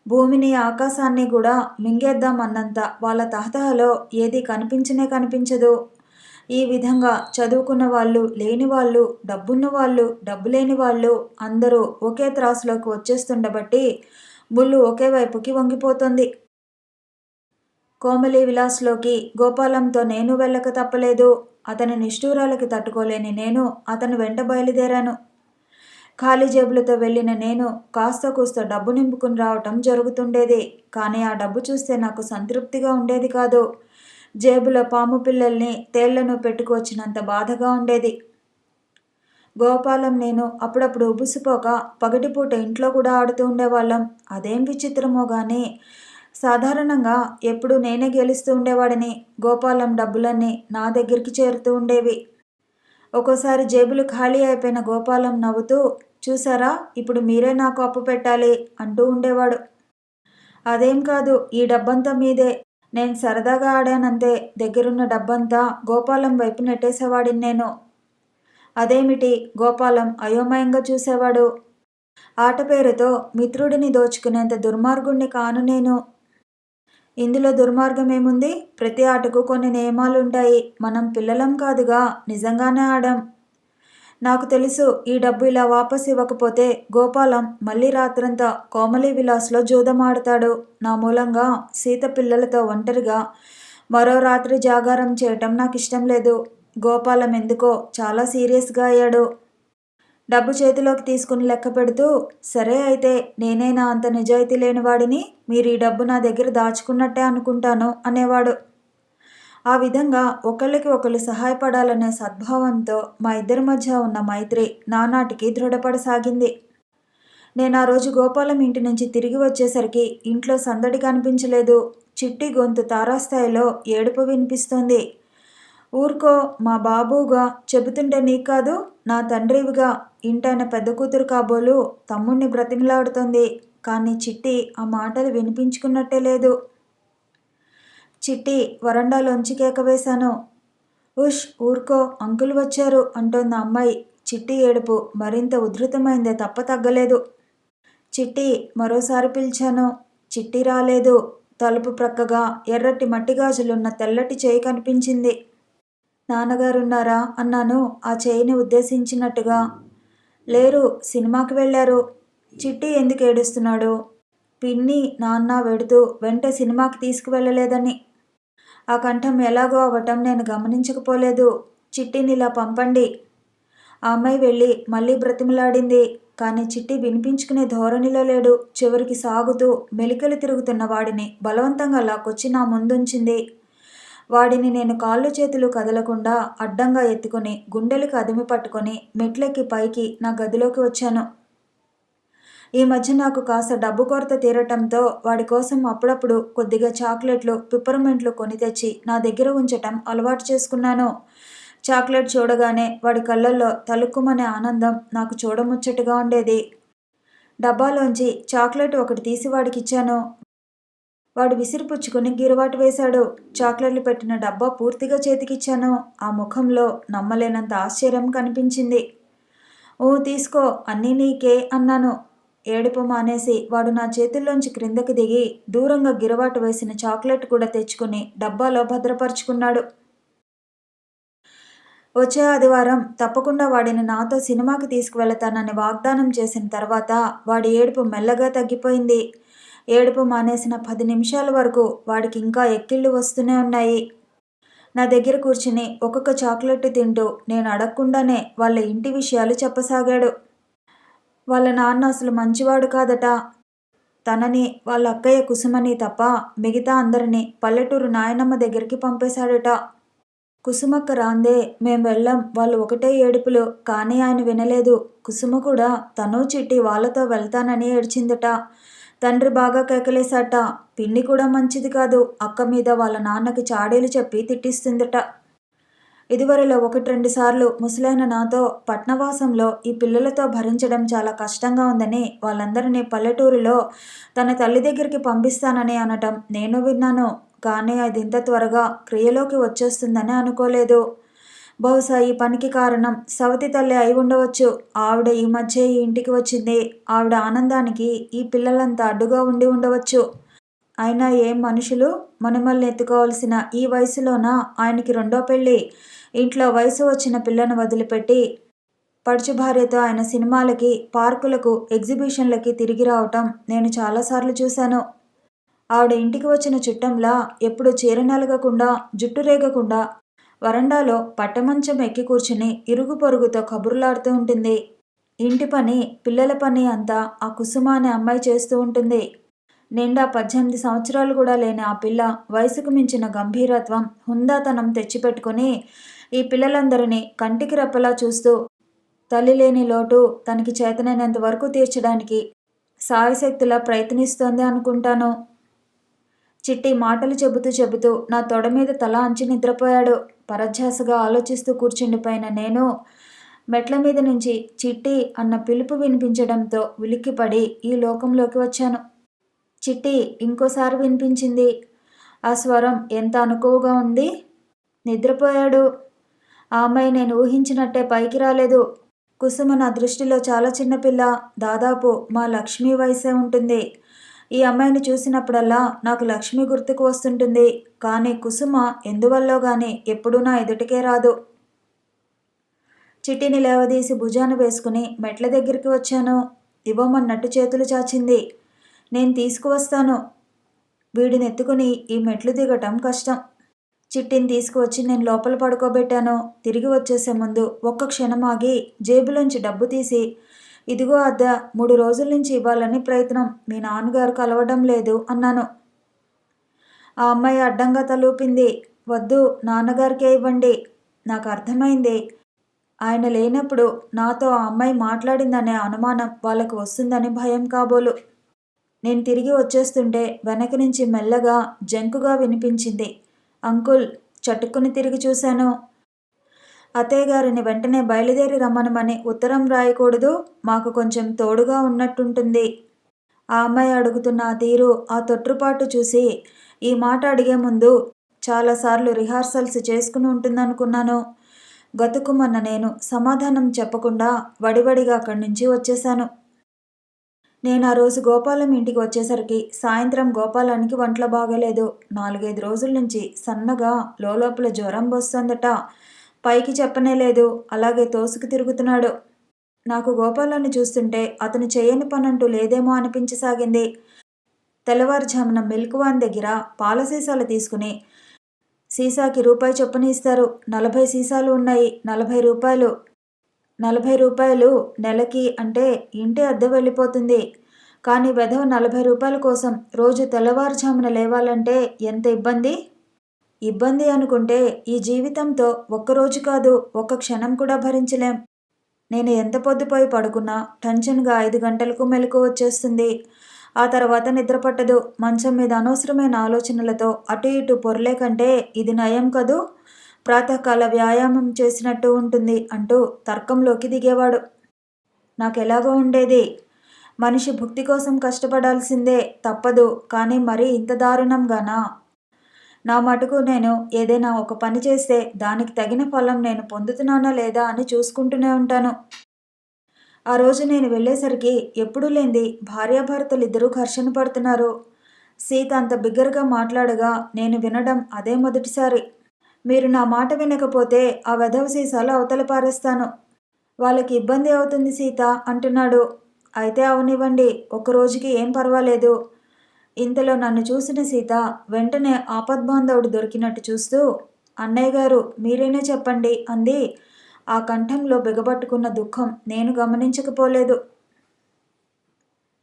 భూమిని ఆకాశాన్ని కూడా మింగేద్దాం అన్నంత వాళ్ళ తహతహలో ఏది కనిపించనే కనిపించదు. ఈ విధంగా చదువుకున్న వాళ్ళు, లేని వాళ్ళు, డబ్బున్న వాళ్ళు, డబ్బు లేని వాళ్ళు అందరూ ఒకే త్రాసులోకి వచ్చేస్తుండబట్టి ముళ్ళు ఒకే వైపుకి వంగిపోతుంది. కోమలి విలాస్లోకి గోపాలంతో నేను వెళ్ళక తప్పలేదు. అతని నిష్ఠూరాలకి తట్టుకోలేని నేను అతను వెంట బయలుదేరాను. ఖాళీ జేబులతో వెళ్ళిన నేను కాస్త కూస్త డబ్బు నింపుకుని రావటం జరుగుతుండేది. కానీ ఆ డబ్బు చూస్తే నాకు సంతృప్తిగా ఉండేది కాదు. జేబులో పాము పిల్లల్ని, తేళ్లను పెట్టుకొచ్చినంత బాధగా ఉండేది. గోపాలం నేను అప్పుడప్పుడు ఉబుసిపోక పగటిపూట ఇంట్లో కూడా ఆడుతూ ఉండేవాళ్ళం. అదేం విచిత్రమో గానీ సాధారణంగా ఎప్పుడూ నేనే గెలుస్తూ ఉండేవాడిని. గోపాలం డబ్బులన్నీ నా దగ్గరికి చేరుతూ ఉండేవి. ఒక్కోసారి జేబులు ఖాళీ అయిపోయిన గోపాలం నవ్వుతూ, చూసారా, ఇప్పుడు మీరే నాకు అప్పు పెట్టాలి అంటూ ఉండేవాడు. అదేం కాదు, ఈ డబ్బంతా మీదే. నేను సరదాగా ఆడానంతే. దగ్గరున్న డబ్బంతా గోపాలం వైపు నెట్టేసేవాడిని నేను. అదేమిటి? గోపాలం అయోమయంగా చూసేవాడు. ఆట పేరుతో మిత్రుడిని దోచుకునేంత దుర్మార్గుణ్ణి కాను నేను. ఇందులో దుర్మార్గమేముంది? ప్రతి ఆటకు కొన్ని నియమాలుంటాయి. మనం పిల్లలం కాదుగా, నిజంగానే ఆడాం. నాకు తెలుసు, ఈ డబ్బు ఇలా వాపసు ఇవ్వకపోతే గోపాలం మళ్ళీ రాత్రంతా కోమలి విలాస్లో జూదం ఆడతాడు. నా మూలంగా సీత పిల్లలతో ఒంటరిగా మరో రాత్రి జాగారం చేయటం నాకు ఇష్టం లేదు. గోపాలం ఎందుకో చాలా సీరియస్గా అయ్యాడు. డబ్బు చేతిలోకి తీసుకుని లెక్క పెడుతూ, సరే అయితే నేనేనా అంత నిజాయితీ లేనివాడిని? మీరు ఈ డబ్బు నా దగ్గర దాచుకున్నట్టే అనుకుంటాను అనేవాడు. ఆ విధంగా ఒకళ్ళకి ఒకళ్ళు సహాయపడాలనే సద్భావంతో మా ఇద్దరి మధ్య ఉన్న మైత్రి నానాటికి దృఢపడసాగింది. నేను ఆ రోజు గోపాలం ఇంటి నుంచి తిరిగి వచ్చేసరికి ఇంట్లో సందడి కనిపించలేదు. చిట్టి గొంతు తారాస్థాయిలో ఏడుపు వినిపిస్తోంది. ఊరుకో, మా బాబుగా చెబుతుంటే నీకు కాదు, నా తండ్రివిగా ఇంటైన పెద్ద కూతురు కాబోలు తమ్ముణ్ణి బ్రతిమలాడుతోంది. కానీ చిట్టి ఆ మాటలు వినిపించుకున్నట్టే లేదు. చిట్టి వరండాలోంచి కేక వేశాను. ఉష్, ఊరుకో, అంకుల్ వచ్చారు అంటోంది అమ్మాయి. చిట్టి ఏడుపు మరింత ఉధృతమైందే తప్ప తగ్గలేదు. చిట్టి మరోసారి పిలిచాను. చిట్టి రాలేదు. తలుపు ప్రక్కగా ఎర్రటి మట్టి గాజులున్న తెల్లటి చేయి కనిపించింది. నాన్నగారున్నారా అన్నాను ఆ చేయిని ఉద్దేశించినట్టుగా. లేరు, సినిమాకి వెళ్ళారు. చిట్టి ఎందుకు ఏడుస్తున్నాడు? పిన్ని నాన్న వెడుతూ వెంట సినిమాకి తీసుకువెళ్ళలేదని. ఆ కంఠం ఎలాగో అవ్వటం నేను గమనించకపోలేదు. చిట్టిని ఇలా పంపండి. ఆ అమ్మాయి వెళ్ళి మళ్ళీ బ్రతిమలాడింది. కానీ చిట్టి వినిపించుకునే ధోరణిలో లేడు. చివరికి సాగుతూ మెలికలు తిరుగుతున్న వాడిని బలవంతంగా లాక్కొచ్చి నా ముందుంచింది. వాడిని నేను కాళ్ళు చేతులు కదలకుండా అడ్డంగా ఎత్తుకుని గుండెలకు అదిమి పట్టుకొని మెట్లెక్కి పైకి నా గదిలోకి వచ్చాను. ఈ మధ్య నాకు కాస్త డబ్బు కొరత తీరటంతో వాడి కోసం అప్పుడప్పుడు కొద్దిగా చాక్లెట్లు, పిప్పర్మెంట్లు కొని తెచ్చి నా దగ్గర ఉంచటం అలవాటు చేసుకున్నాను. చాక్లెట్ చూడగానే వాడి కళ్ళల్లో తలుక్కుమనే ఆనందం నాకు చూడముచ్చటగా ఉండేది. డబ్బాలోంచి చాక్లెట్ ఒకటి తీసి వాడికిచ్చాను. వాడు విసిరిపుచ్చుకుని గిరవాటు వేశాడు. చాక్లెట్లు పెట్టిన డబ్బా పూర్తిగా చేతికిచ్చాను. ఆ ముఖంలో నమ్మలేనంత ఆశ్చర్యం కనిపించింది. ఓ తీసుకో, అన్నీ నీకే అన్నాను. ఏడుపు మానేసి వాడు నా చేతుల్లోంచి క్రిందకి దిగి దూరంగా గిరవాటు వేసిన చాక్లెట్ కూడా తెచ్చుకుని డబ్బాలో భద్రపరుచుకున్నాడు. వచ్చే ఆదివారం తప్పకుండా వాడిని నాతో సినిమాకి తీసుకువెళతానని వాగ్దానం చేసిన తర్వాత వాడి ఏడుపు మెల్లగా తగ్గిపోయింది. ఏడుపు మానేసిన 10 నిమిషాల వరకు వాడికి ఇంకా ఎక్కిళ్ళు వస్తూనే ఉన్నాయి. నా దగ్గర కూర్చుని ఒక్కొక్క చాక్లెట్ తింటూ నేను అడగకుండానే వాళ్ళ ఇంటి విషయాలు చెప్పసాగాడు. వాళ్ళ నాన్న అసలు మంచివాడు కాదట. తనని, వాళ్ళ అక్కయ్య కుసుమని తప్ప మిగతా అందరినీ పల్లెటూరు నాయనమ్మ దగ్గరికి పంపేశాడట. కుసుమక్క రాందే మేం వెళ్ళాం. వాళ్ళు ఒకటే ఏడుపులు. కానీ ఆయన వినలేదు. కుసుమ కూడా తను చిట్టి వాళ్ళతో వెళ్తానని ఏడ్చిందట. తండ్రి బాగా కేకలేశాట. పిన్ని కూడా మంచిది కాదు. అక్క మీద వాళ్ళ నాన్నకి చాడీలు చెప్పి తిట్టిస్తుందట. ఇదివరలో 1-2 సార్లు ముసలైన నాతో పట్నవాసంలో ఈ పిల్లలతో భరించడం చాలా కష్టంగా ఉందని వాళ్ళందరినీ పల్లెటూరులో తన తల్లి దగ్గరికి పంపిస్తానని అనటం నేను విన్నాను. కానీ అది ఇంత త్వరగా క్రియలోకి వచ్చేస్తుందని అనుకోలేదు. బహుశా ఈ పనికి కారణం సవతి తల్లి అయి ఉండవచ్చు. ఆవిడ ఈ మధ్య ఈ ఇంటికి వచ్చింది. ఆవిడ ఆనందానికి ఈ పిల్లలంతా అడ్డుగా ఉండి ఉండవచ్చు. అయినా ఏం మనుషులు, మనమల్ని ఎత్తుకోవాల్సిన ఈ వయసులోనా ఆయనకి 2వ పెళ్ళి. ఇంట్లో వయసు వచ్చిన పిల్లను వదిలిపెట్టి పడుచు భార్యతో ఆయన సినిమాలకి, పార్కులకు, ఎగ్జిబిషన్లకి తిరిగి రావటం నేను చాలాసార్లు చూశాను. ఆవిడ ఇంటికి వచ్చిన చుట్టంలా ఎప్పుడు చీర నలగకుండా, జుట్టు రేగకుండా వరండాలో పట్టమంచం ఎక్కి కూర్చుని ఇరుగు పొరుగుతో కబుర్లాడుతూ ఉంటుంది. ఇంటి పని, పిల్లల పని అంతా ఆ కుసుమ అనే అమ్మాయి చేస్తూ ఉంటుంది. నిండా 18 సంవత్సరాలు కూడా లేని ఆ పిల్ల వయసుకు మించిన గంభీరత్వం, హుందాతనం తెచ్చిపెట్టుకుని ఈ పిల్లలందరినీ కంటికి రెప్పలా చూస్తూ తల్లి లేని లోటు తనకి చేతనైనంత వరకు తీర్చడానికి సాయశక్తులా ప్రయత్నిస్తోంది అనుకుంటాను. చిట్టి మాటలు చెబుతూ నా తొడ మీద తల అంచి నిద్రపోయాడు. పరధ్యాసగా ఆలోచిస్తూ కూర్చుండిపోయిన నేను మెట్ల మీద నుంచి చిట్టి అన్న పిలుపు వినిపించడంతో ఉలిక్కిపడి ఈ లోకంలోకి వచ్చాను. చిట్టి ఇంకోసారి వినిపించింది. ఆ స్వరం ఎంత అనుకువగా ఉంది. నిద్రపోయాడు. ఆ అమ్మాయి నేను ఊహించినట్టే పైకి రాలేదు. కుసుమ నా దృష్టిలో చాలా చిన్నపిల్ల, దాదాపు మా లక్ష్మి వయసే ఉంటుంది. ఈ అమ్మాయిని చూసినప్పుడల్లా నాకు లక్ష్మి గుర్తుకు వస్తుంటుంది. కానీ కుసుమ ఎందువల్లో గాని ఎప్పుడూ నా ఎదుటికే రాదు. చిట్టిని లేవదీసి భుజాన వేసుకుని మెట్ల దగ్గరికి వచ్చాను. ఇవ్వమన్నట్టు చేతులు చాచింది. నేను తీసుకువస్తాను. వీడిని ఎత్తుకుని ఈ మెట్లు దిగటం కష్టం. చిట్టిని తీసుకువచ్చి నేను లోపల పడుకోబెట్టాను. తిరిగి వచ్చేసే ముందు ఒక్క క్షణం ఆగి జేబులోంచి డబ్బు తీసి, ఇదిగో అద్దె, 3 రోజుల నుంచి ఇవ్వాలని ప్రయత్నం, మీ నాన్నగారు కలవడం లేదు అన్నాను. ఆ అమ్మాయి అడ్డంగా తలూపింది. వద్దు, నాన్నగారికే ఇవ్వండి. నాకు అర్థమైంది. ఆయన లేనప్పుడు నాతో ఆ అమ్మాయి మాట్లాడిందనే అనుమానం వాళ్ళకు వస్తుందని భయం కాబోలు. నేను తిరిగి వచ్చేస్తుంటే వెనక నుంచి మెల్లగా జంకుగా వినిపించింది, అంకుల్. చటుక్కుని తిరిగి చూశాను. అత్తయ్య గారిని వెంటనే బయలుదేరి రమ్మనమని ఉత్తరం రాయకూడదు, మాకు కొంచెం తోడుగా ఉన్నట్టుంటుంది. ఆ అమ్మాయి అడుగుతున్న ఆ తీరు, ఆ తొట్రుపాటు చూసి ఈ మాట అడిగే ముందు చాలాసార్లు రిహార్సల్స్ చేసుకుని ఉంటుందనుకున్నాను. గతుకుమన్న నేను సమాధానం చెప్పకుండా వడివడిగా అక్కడి నుంచి వచ్చేశాను. నేను ఆ రోజు గోపాలం ఇంటికి వచ్చేసరికి సాయంత్రం గోపాలానికి ఒంట్లో బాగలేదు. 4-5 రోజుల నుంచి సన్నగా లోపల జ్వరం వస్తుందట. పైకి చెప్పనే లేదు. అలాగే తోసుకు తిరుగుతున్నాడు. నాకు గోపాలాన్ని చూస్తుంటే అతను చేయని పనంటూ లేదేమో అనిపించసాగింది. తెల్లవారుజామున మిల్క్ వాన్ దగ్గర పాల సీసాలు తీసుకుని సీసాకి రూపాయి చొప్పున ఇస్తారు. 40 సీసాలు ఉన్నాయి. 40 రూపాయలు. 40 రూపాయలు నెలకి అంటే ఇంటి అద్దె వెళ్ళిపోతుంది. కానీ వెధవ 40 రూపాయల కోసం రోజు తెల్లవారుజామున లేవాలంటే ఎంత ఇబ్బంది. ఇబ్బంది అనుకుంటే ఈ జీవితంతో ఒక్కరోజు కాదు, ఒక్క క్షణం కూడా భరించలేం. నేను ఎంత పొద్దుపోయి పడుకున్నా టెన్షన్గా 5 గంటలకు మెలకు వచ్చేస్తుంది. ఆ తర్వాత నిద్రపట్టదు. మంచం మీద అనవసరమైన ఆలోచనలతో అటు ఇటు పొరలే కంటే ఇది నయం కదూ, ప్రాతకాల వ్యాయామం చేసినట్టు ఉంటుంది అంటూ తర్కంలోకి దిగేవాడు. నాకెలాగో ఉండేది. మనిషి భుక్తి కోసం కష్టపడాల్సిందే, తప్పదు. కానీ మరీ ఇంత దారుణంగానా? నా మటుకు నేను ఏదైనా ఒక పని చేస్తే దానికి తగిన ఫలం నేను పొందుతున్నానా లేదా అని చూసుకుంటూనే ఉంటాను. ఆ రోజు నేను వెళ్ళేసరికి ఎప్పుడూ లేంది భార్యాభర్తలిద్దరూ ఘర్షణ పడుతున్నారు. సీత అంత బిగ్గరగా మాట్లాడగా నేను వినడం అదే మొదటిసారి. మీరు నా మాట వినకపోతే ఆ వెధవ సీసాలు అవతల పారేస్తాను. వాళ్ళకి ఇబ్బంది అవుతుంది సీత అంటున్నాడు. అయితే అవనివ్వండి, ఒక్కరోజుకి ఏం పర్వాలేదు. ఇంతలో నన్ను చూసిన సీత వెంటనే ఆపద్బాంధవుడు దొరికినట్టు చూస్తూ, అన్నయ్య గారు మీరేనే చెప్పండి అంది. ఆ కంఠంలో బిగబట్టుకున్న దుఃఖం నేను గమనించకపోలేదు.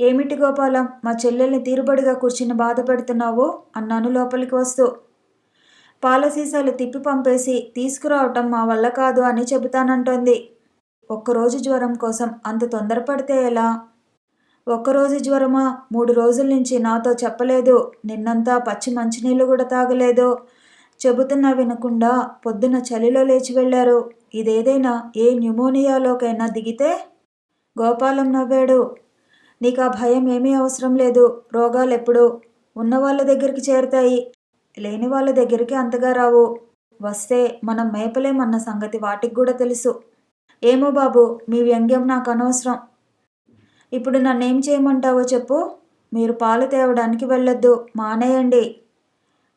ఏమిటి గోపాలం, మా చెల్లెల్ని తీరుబడిగా కూర్చుని బాధ పెడుతున్నావు అన్నాను లోపలికి వస్తూ. పాల సీసాలు తిప్పి పంపేసి తీసుకురావటం మా వల్ల కాదు అని చెబుతానంటోంది. ఒక్కరోజు జ్వరం కోసం అంత తొందరపడితే ఎలా? ఒక్కరోజు జ్వరమా? 3 రోజుల నుంచి నాతో చెప్పలేదు. నిన్నంతా పచ్చి మంచినీళ్ళు కూడా తాగలేదు. చెబుతున్నా వినకుండా పొద్దున చలిలో లేచి వెళ్ళారు. ఇదేదైనా ఏ న్యూమోనియాలోకైనా దిగితే? గోపాలం నవ్వాడు. నీకు ఆ భయం ఏమీ అవసరం లేదు. రోగాలెప్పుడు ఉన్నవాళ్ళ దగ్గరికి చేరుతాయి, లేని వాళ్ళ దగ్గరికి అంతగా రావు. వస్తే మనం మేపలేమన్న సంగతి వాటికి కూడా తెలుసు. ఏమో బాబు, మీ వ్యంగ్యం నాకు అనవసరం. ఇప్పుడు నన్నేం చేయమంటావో చెప్పు. మీరు పాలు తేవడానికి వెళ్ళొద్దు, మానేయండి.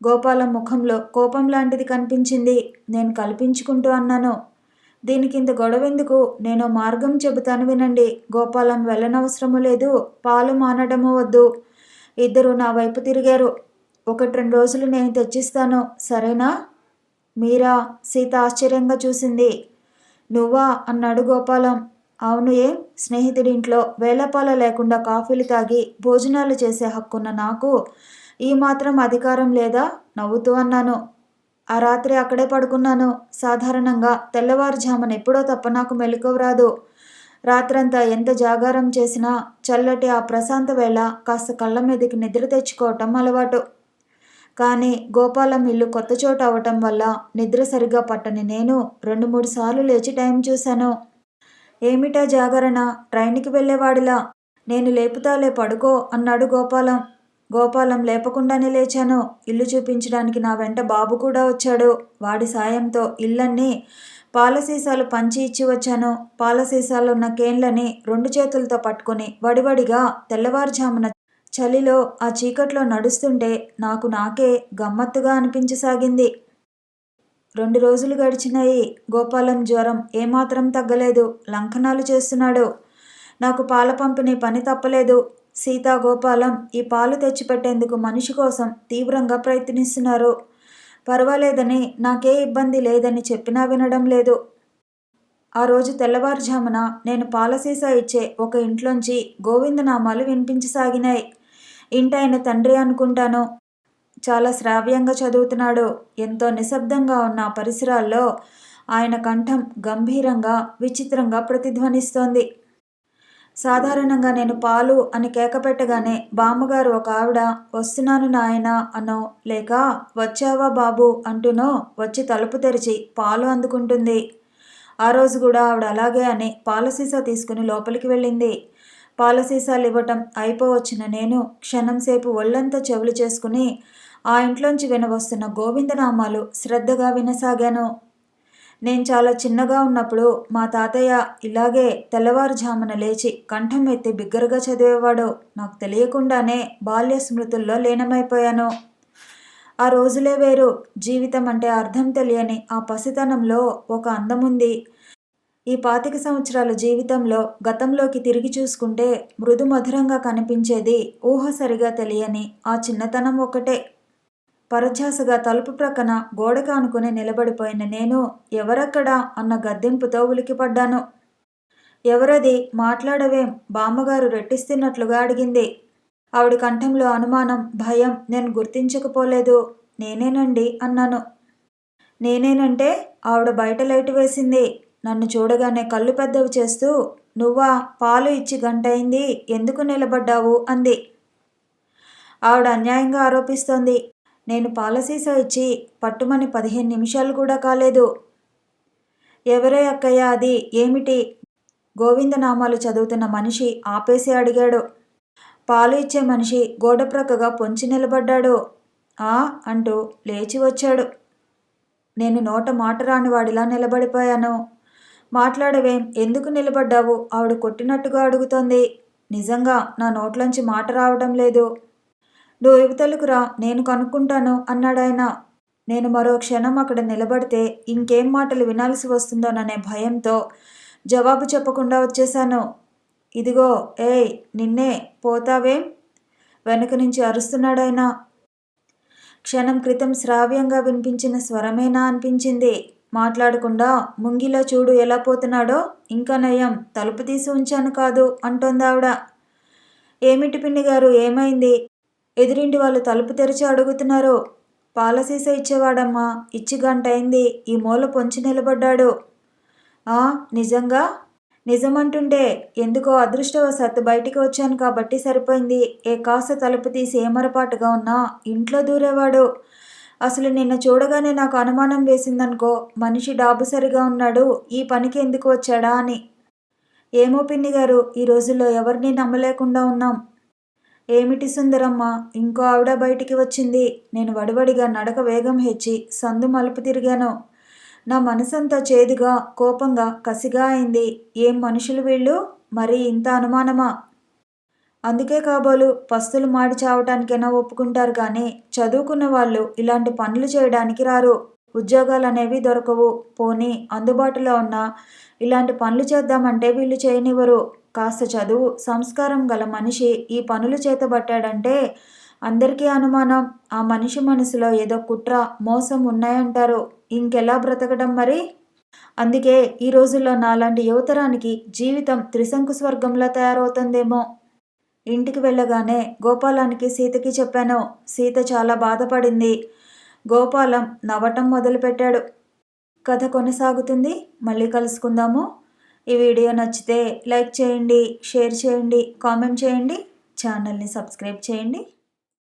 గోపాలం ముఖంలో కోపం లాంటిది కనిపించింది. నేను కల్పించుకుంటూ అన్నాను, దీనికింత గొడవెందుకు? నేను మార్గం చెబుతాను వినండి. గోపాలం వెళ్ళనవసరము లేదు, పాలు మానడము వద్దు. ఇద్దరు నా వైపు తిరిగారు. 1-2 రోజులు నేను తెచ్చిస్తాను, సరేనా? మీరా? సీత ఆశ్చర్యంగా చూసింది. నువ్వా అన్నాడు గోపాలం. అవును, ఏం? స్నేహితుడింట్లో వేళపాల లేకుండా కాఫీలు తాగి భోజనాలు చేసే హక్కున్న నాకు ఈ మాత్రం అధికారం లేదా? నవ్వుతూ అన్నాను. ఆ రాత్రి అక్కడే పడుకున్నాను. సాధారణంగా తెల్లవారుజామున ఎప్పుడో తప్ప నాకు మెలకువ రాదు. రాత్రంతా ఎంత జాగారం చేసినా చల్లటి ఆ ప్రశాంత వేళ కాస్త కళ్ళ మీదకి నిద్ర తెచ్చుకోవటం అలవాటు. కానీ గోపాలం ఇల్లు కొత్త చోటు అవటం వల్ల నిద్ర సరిగ్గా పట్టని నేను 2-3 సార్లు లేచి టైం చూశాను. ఏమిటా జాగరణ, ట్రైన్కి వెళ్ళేవాడిలా. నేను లేపుతాలే పడుకో అన్నాడు గోపాలం. గోపాలం లేపకుండానే లేచాను. ఇల్లు చూపించడానికి నా వెంట బాబు కూడా వచ్చాడు. వాడి సాయంతో ఇల్లన్నీ పాల సీసాలు పంచి ఇచ్చి వచ్చాను. పాల సీసాలో ఉన్న కేన్లని 2 చేతులతో పట్టుకుని వడివడిగా తెల్లవారుజామున చలిలో ఆ చీకట్లో నడుస్తుంటే నాకు నాకే గమ్మత్తుగా అనిపించసాగింది. 2 రోజులు గడిచినాయి. గోపాలం జ్వరం ఏమాత్రం తగ్గలేదు. లంకనాలు చేస్తున్నాడు. నాకు పాల పంపిణీ పని తప్పలేదు. సీతా, గోపాలం ఈ పాలు తెచ్చిపెట్టేందుకు మనిషి కోసం తీవ్రంగా ప్రయత్నిస్తున్నారు. పర్వాలేదని, నాకే ఇబ్బంది లేదని చెప్పినా వినడం లేదు. ఆ రోజు తెల్లవారుజామున నేను పాల సీసా ఇచ్చే ఒక ఇంట్లోంచి గోవిందనామాలు వినిపించసాగినాయి. ఇంటాయన తండ్రి అనుకుంటాను. చాలా శ్రావ్యంగా చదువుతున్నాడు. ఎంతో నిశ్శబ్దంగా ఉన్న ఆ పరిసరాల్లో ఆయన కంఠం గంభీరంగా, విచిత్రంగా ప్రతిధ్వనిస్తోంది. సాధారణంగా నేను పాలు అని కేకపెట్టగానే బామ్మగారు ఒక ఆవిడ వస్తున్నాను నాయనా అనో, లేక వచ్చావా బాబు అంటూనో వచ్చి తలుపు తెరిచి పాలు అందుకుంటుంది. ఆ రోజు కూడా ఆవిడ అలాగే అని పాల సీసా తీసుకుని లోపలికి వెళ్ళింది. పాల సీసాలు ఇవ్వటం అయిపోవచ్చిన నేను క్షణంసేపు ఒళ్ళంతా చెవులు చేసుకుని ఆ ఇంట్లోంచి వినవస్తున్న గోవిందనామాలు శ్రద్ధగా వినసాగాను. నేను చాలా చిన్నగా ఉన్నప్పుడు మా తాతయ్య ఇలాగే తెల్లవారుజామున లేచి కంఠం ఎత్తి బిగ్గరగా చదివేవాడు. నాకు తెలియకుండానే బాల్య స్మృతుల్లో లీనమైపోయాను. ఆ రోజులే వేరు. జీవితం అంటే అర్థం తెలియని ఆ పసితనంలో ఒక అందముంది. ఈ 25 సంవత్సరాల జీవితంలో గతంలోకి తిరిగి చూసుకుంటే మృదు మధురంగా కనిపించేది ఊహ సరిగా తెలియని ఆ చిన్నతనం ఒక్కటే. పరధ్యాసగా తలుపు ప్రక్కన గోడకు ఆనుకుని నిలబడిపోయిన నేను ఎవరక్కడా అన్న గద్దెంపుతో ఉలికిపడ్డాను. ఎవరది, మాట్లాడవేం, బామ్మగారు రెట్టిస్తున్నట్లుగా అడిగింది. ఆవిడ కంఠంలో అనుమానం, భయం నేను గుర్తించకపోలేదు. నేనేనండి అన్నాను. నేనేనంటే ఆవిడ బయట లైటు వేసింది. నన్ను చూడగానే కళ్ళు పెద్దవి చేస్తూ, నువ్వా, పాలు ఇచ్చి గంటయింది, ఎందుకు నిలబడ్డావు అంది. ఆవిడ అన్యాయంగా ఆరోపిస్తోంది. నేను పాల సీసా ఇచ్చి పట్టుమని 15 నిమిషాలు కూడా కాలేదు. ఎవరే అక్కయ్య అది, ఏమిటి? గోవిందనామాలు చదువుతున్న మనిషి ఆపేసి అడిగాడు. పాలు ఇచ్చే మనిషి గోడ ప్రక్కగా పొంచి నిలబడ్డాడు. ఆ అంటూ లేచి వచ్చాడు. నేను నోట మాట రాని వాడిలా నిలబడిపోయాను. మాట్లాడవేం, ఎందుకు నిలబడ్డావు, ఆవిడ కొట్టినట్టుగా అడుగుతోంది. నిజంగా నా నోట్లోంచి మాట రావడం లేదు. నువ్వు యువతలకు రా, నేను కనుక్కుంటాను అన్నాడాయన. నేను మరో క్షణం అక్కడ నిలబడితే ఇంకేం మాటలు వినాల్సి వస్తుందోననే భయంతో జవాబు చెప్పకుండా వచ్చేశాను. ఇదిగో ఏయ్, నిన్నే, పోతావేం, వెనక నుంచి అరుస్తున్నాడాయన. క్షణం క్రితం శ్రావ్యంగా వినిపించిన స్వరమేనా అనిపించింది. మాట్లాడకుండా ముంగిలో చూడు ఎలా పోతున్నాడో, ఇంకా నయం తలుపు తీసి ఉంచాను కాదు అంటోందావిడ. ఏమిటి పిన్నిగారు, ఏమైంది? ఎదురింటి వాళ్ళు తలుపు తెరిచి అడుగుతున్నారు. పాల సీసా ఇచ్చేవాడమ్మా, ఇచ్చి గంటయింది, ఈ మూల పొంచి నిలబడ్డాడు. ఆ నిజంగా? నిజమంటుంటే ఎందుకో అదృష్టవశాత్తు బయటికి వచ్చాను కాబట్టి సరిపోయింది. ఏ కాస్త తలుపు తీసి ఏమరపాటుగా ఉన్నా ఇంట్లో దూరేవాడు. అసలు నిన్న చూడగానే నాకు అనుమానం వేసిందనుకో, మనిషి డాబు సరిగా ఉన్నాడు, ఈ పనికి ఎందుకు వచ్చాడా అని. ఏమో పిన్నిగారు, ఈ రోజుల్లో ఎవరిని నమ్మలేకుండా ఉన్నాం. ఏమిటి సుందరమ్మ, ఇంకో ఆవిడ బయటికి వచ్చింది. నేను వడివడిగా నడక వేగం హెచ్చి సందు మలుపు తిరిగాను. నా మనసంతా చేదుగా, కోపంగా, కసిగా అయింది. ఏం మనుషులు వీళ్ళు, మరి ఇంత అనుమానమా? అందుకే కాబోలు పస్తులు మాడి చావటానికైనా ఒప్పుకుంటారు కానీ చదువుకున్న వాళ్ళు ఇలాంటి పనులు చేయడానికి రారు. ఉద్యోగాలనేవి దొరకవు. పోనీ అందుబాటులో ఉన్న ఇలాంటి పనులు చేద్దామంటే వీళ్ళు చేయనివ్వరు. కాస్త చదువు, సంస్కారం గల మనిషి ఈ పనులు చేతబట్టాడంటే అందరికీ అనుమానం. ఆ మనిషి మనసులో ఏదో కుట్ర, మోసం ఉన్నాయంటారు. ఇంకెలా బ్రతకడం మరి? అందుకే ఈ రోజుల్లో నాలాంటి యువతరానికి జీవితం త్రిశంకు స్వర్గంలా తయారవుతుందేమో. ఇంటికి వెళ్ళగానే గోపాలానికి, సీతకి చెప్పాను. సీత చాలా బాధపడింది. గోపాలం నవ్వటం మొదలుపెట్టాడు. కథ కొనసాగుతుంది. మళ్ళీ కలుసుకుందాము. ఈ వీడియో నచ్చితే లైక్ చేయండి, షేర్ చేయండి, కామెంట్ చేయండి, ఛానల్ని సబ్స్క్రైబ్ చేయండి.